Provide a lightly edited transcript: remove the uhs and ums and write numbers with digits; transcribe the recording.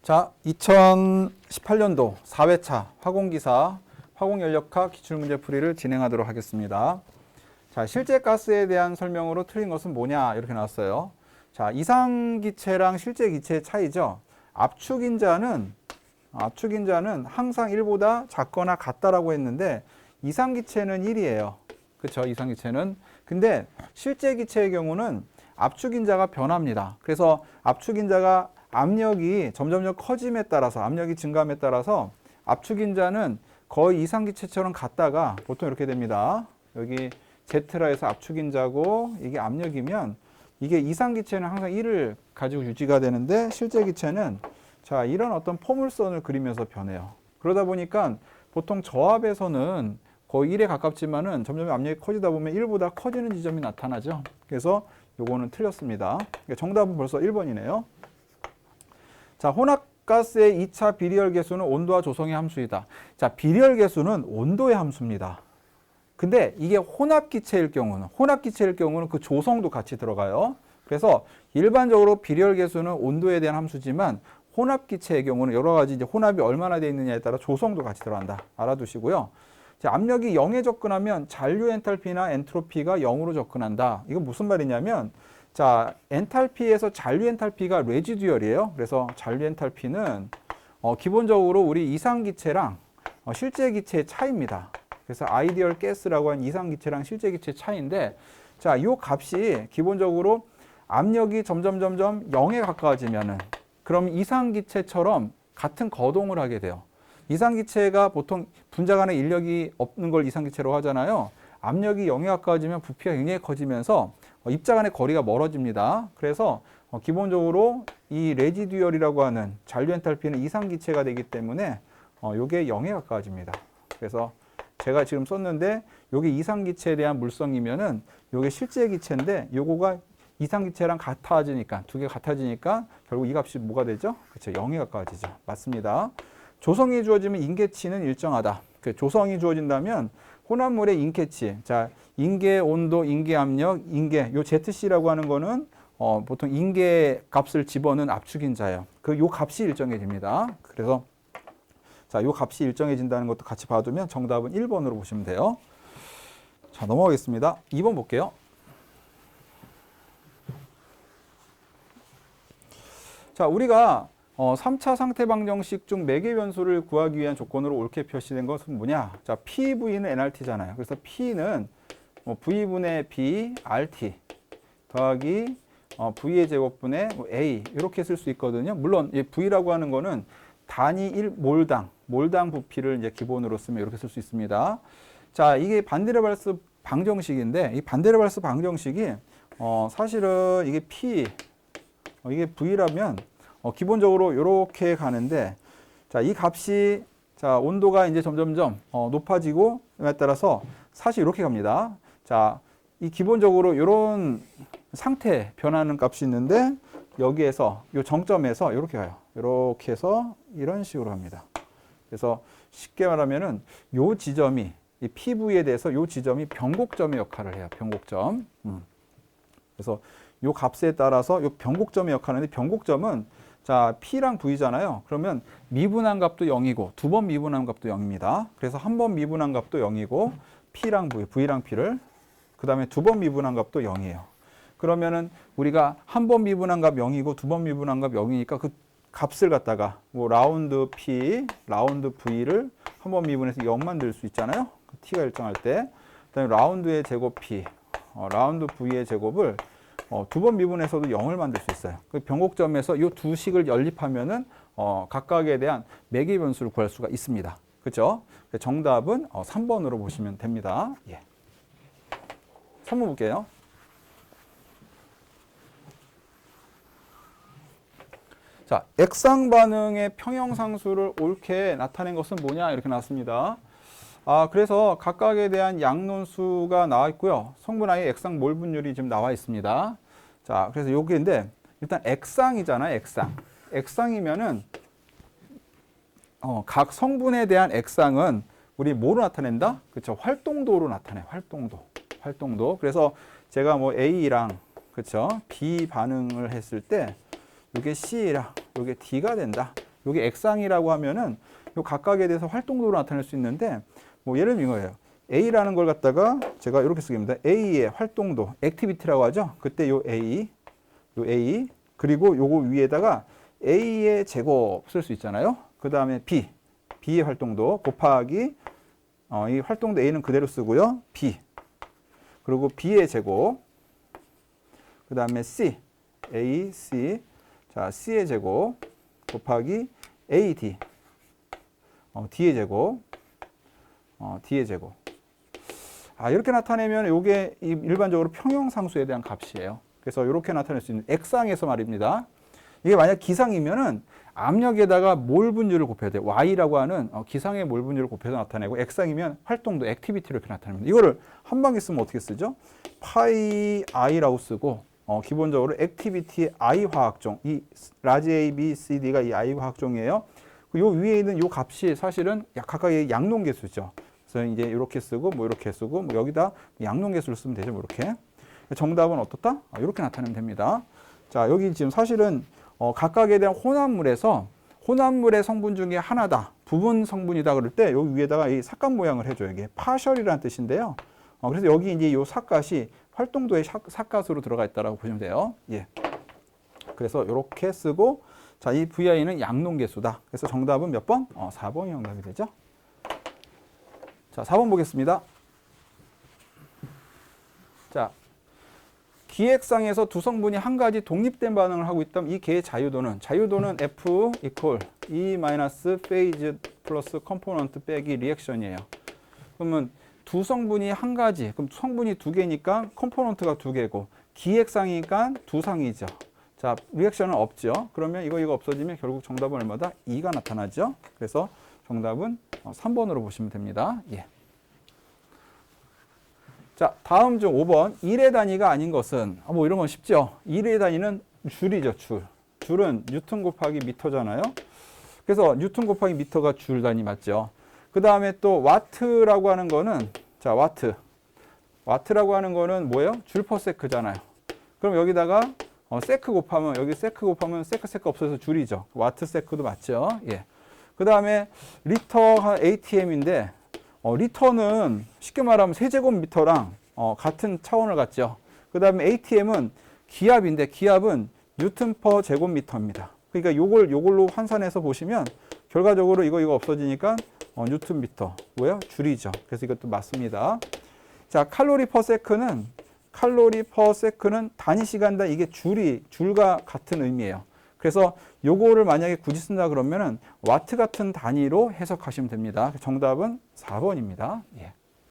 자, 2018년도 4회차 화공기사 화공연력학 기출문제풀이를 진행하도록 하겠습니다. 자, 실제 가스에 대한 설명으로 틀린 것은 뭐냐 이렇게 나왔어요. 자, 이상기체랑 실제 기체의 차이죠. 압축인자는 항상 1보다 작거나 같다라고 했는데 이상기체는 1이에요. 그렇죠? 이상기체는. 근데 실제 기체의 경우는 압축인자가 변합니다. 그래서 압축인자가 압력이 점점점 커짐에 따라서 압력이 증가함에 따라서 압축인자는 거의 이상기체처럼 갔다가 보통 이렇게 됩니다. 여기 Z라 해서 압축인자고 이게 압력이면 이게 이상기체는 항상 1을 가지고 유지가 되는데 실제 기체는 자 이런 어떤 포물선을 그리면서 변해요. 그러다 보니까 보통 저압에서는 거의 1에 가깝지만은 점점 압력이 커지다 보면 1보다 커지는 지점이 나타나죠. 그래서 요거는 틀렸습니다. 정답은 벌써 1번이네요. 자, 혼합가스의 2차 비리열 계수는 온도와 조성의 함수이다. 자, 비리열 계수는 온도의 함수입니다. 근데 이게 혼합기체일 경우는 그 조성도 같이 들어가요. 그래서 일반적으로 비리열 계수는 온도에 대한 함수지만 혼합기체의 경우는 여러 가지 이제 혼합이 얼마나 되어 있느냐에 따라 조성도 같이 들어간다. 알아두시고요. 자, 압력이 0에 접근하면 잔류 엔탈피나 엔트로피가 0으로 접근한다. 이건 무슨 말이냐면 자, 엔탈피에서 잔류 엔탈피가 레지듀얼이에요. 그래서 잔류 엔탈피는 기본적으로 우리 이상기체랑 실제 기체의 차이입니다. 그래서 아이디얼 가스라고 하는 이상기체랑 실제 기체의 차이인데 자, 이 값이 기본적으로 압력이 점점 0에 가까워지면은 그럼 이상기체처럼 같은 거동을 하게 돼요. 이상기체가 보통 분자 간의 인력이 없는 걸 이상기체로 하잖아요. 압력이 0에 가까워지면 부피가 굉장히 커지면서 입자 간의 거리가 멀어집니다. 그래서 기본적으로 이 레지듀얼이라고 하는 잔류 엔탈피는 이상기체가 되기 때문에 요게 0에 가까워집니다. 그래서 제가 지금 썼는데 요게 이상기체에 대한 물성이면은 요게 실제 기체인데 요거가 이상기체랑 같아지니까 두 개 같아지니까 결국 이 값이 뭐가 되죠? 그렇죠. 0에 가까워지죠. 맞습니다. 조성이 주어지면 인계치는 일정하다. 조성이 주어진다면 혼합물의 인계치, 자 인계 온도, 인계 압력, 인계 요 ZC라고 하는 거는 보통 인계 값을 집어넣은 압축인자예요. 요 값이 일정해집니다. 그래서 자, 요 값이 일정해진다는 것도 같이 봐두면 정답은 1번으로 보시면 돼요. 자, 넘어가겠습니다. 2번 볼게요. 자, 우리가 3차 상태 방정식 중 매개 변수를 구하기 위한 조건으로 옳게 표시된 것은 뭐냐? 자, PV는 NRT잖아요. 그래서 P는 V분의 B, RT 더하기 V의 제곱분의 A 이렇게 쓸 수 있거든요. 물론 이 V라고 하는 거는 단위 1몰당 부피를 이제 기본으로 쓰면 이렇게 쓸 수 있습니다. 자, 이게 반데르발스 방정식인데 이 반데르발스 방정식이 사실은 이게 이게 V라면 기본적으로 이렇게 가는데 자, 이 값이 자, 온도가 이제 점점점 높아지고 에 따라서 사실 이렇게 갑니다. 자, 이 기본적으로 이런 상태 변하는 값이 있는데 여기에서 이 정점에서 이렇게 가요. 이렇게 해서 이런 식으로 갑니다. 그래서 쉽게 말하면은 요 지점이 이 PV에 대해서 요 지점이 변곡점의 역할을 해요. 변곡점. 그래서 요 값에 따라서 요 변곡점의 역할을 하는데 변곡점은 자, P랑 V잖아요. 그러면 미분한 값도 0이고 두 번 미분한 값도 0입니다. 그래서 한 번 미분한 값도 0이고 P랑 V, V랑 P를 그 다음에 두 번 미분한 값도 0이에요. 그러면은 우리가 한 번 미분한 값 0이고 두 번 미분한 값 0이니까 그 값을 갖다가 뭐 라운드 P, 라운드 V를 한 번 미분해서 0 만들 수 있잖아요. T가 일정할 때. 그다음에 라운드의 제곱 P, 라운드 V의 제곱을 두 번 미분해서도 0을 만들 수 있어요. 그 변곡점에서 이 두 식을 연립하면은 각각에 대한 매개 변수를 구할 수가 있습니다. 그렇죠? 정답은 3번으로 보시면 됩니다. 예. 3번 볼게요. 자, 액상 반응의 평형상수를 옳게 나타낸 것은 뭐냐 이렇게 나왔습니다. 그래서 각각에 대한 양론수가 나와 있고요. 성분 I의 액상 몰 분율이 지금 나와 있습니다. 자, 그래서 여기인데 일단 액상이잖아요. 액상이면은 각 성분에 대한 액상은 우리 뭐로 나타낸다? 그렇죠. 활동도로 나타내. 활동도. 그래서 제가 뭐 A랑 그렇죠. B 반응을 했을 때 이게 C랑 이게 D가 된다. 여기 액상이라고 하면은 요 각각에 대해서 활동도로 나타낼 수 있는데 뭐 예를 들면 이거예요. A라는 걸 갖다가 제가 이렇게 쓰겠습니다. A의 활동도, 액티비티라고 하죠. 그때 요 A 그리고 요거 위에다가 A의 제곱 쓸 수 있잖아요. 그 다음에 B의 활동도 곱하기 이 활동도 A는 그대로 쓰고요. B 그리고 B의 제곱 그 다음에 C 자 C의 제곱 곱하기 AD D의 제곱 D의 제곱 이렇게 나타내면 이게 일반적으로 평형상수에 대한 값이에요. 그래서 이렇게 나타낼 수 있는 액상에서 말입니다. 이게 만약 기상이면은 압력에다가 몰 분율을 곱해야 돼요. Y라고 하는 기상의 몰 분율을 곱해서 나타내고 액상이면 활동도, 액티비티를 이렇게 나타냅니다. 이거를 한 방에 쓰면 어떻게 쓰죠? 파이 I라고 쓰고 기본적으로 액티비티의 I 화학종, 이 라지 A, B, C, D가 이 I 화학종이에요. 요 위에 있는 요 값이 사실은 각각의 양론계수죠. 그래서 이제 이렇게 쓰고 뭐 이렇게 쓰고 뭐 여기다 양론계수를 쓰면 되죠. 뭐 이렇게. 정답은 어떻다? 이렇게 나타내면 됩니다. 자, 여기 지금 사실은 각각에 대한 혼합물에서 혼합물의 성분 중에 하나다, 부분 성분이다 그럴 때 여기 위에다가 이 삭각 모양을 해줘요. 이게 파셜이라는 뜻인데요. 그래서 여기 이제 이 삭갓이 활동도의 삭갓으로 들어가 있다라고 보시면 돼요. 예. 그래서 이렇게 쓰고 자, 이 VI는 양론계수다. 그래서 정답은 몇 번? 4번이 정답이 되죠. 자, 4번 보겠습니다. 자, 기액상에서 두 성분이 한 가지 독립된 반응을 하고 있다면 이 개의 자유도는 F 이퀄 E 마이너스 페이즈 플러스 컴포넌트 빼기 리액션이에요. 그러면 두 성분이 한 가지, 그럼 성분이 두 개니까 컴포넌트가 두 개고 기액상이니까 두 상이죠. 자, 리액션은 없죠. 그러면 이거 없어지면 결국 정답은 얼마다? 2가 나타나죠. 그래서 정답은 3번으로 보시면 됩니다. 예. 자, 다음 중 5번. 1의 단위가 아닌 것은 뭐 이런 건 쉽죠. 1의 단위는 줄이죠. 줄은 뉴턴 곱하기 미터잖아요. 그래서 뉴턴 곱하기 미터가 줄 단위 맞죠. 그 다음에 또 와트라고 하는 거는 자, 와트라고 하는 거는 뭐예요? 줄 퍼 세크잖아요. 그럼 여기다가 세크 곱하면 여기 세크 세크 없어서 줄이죠. 와트 세크도 맞죠. 예. 그 다음에 리터 ATM인데 리터는 쉽게 말하면 세제곱미터랑 같은 차원을 갖죠. 그 다음에 ATM은 기압인데 기압은 뉴턴 퍼 제곱미터입니다. 그러니까 요걸로 환산해서 보시면 결과적으로 이거 없어지니까 뉴턴 미터 뭐예요? 줄이죠. 그래서 이것도 맞습니다. 자, 칼로리 퍼 세크는 단위 시간당 이게 줄과 같은 의미예요. 그래서 요거를 만약에 굳이 쓴다 그러면은 와트 같은 단위로 해석하시면 됩니다. 정답은 4번입니다. 예.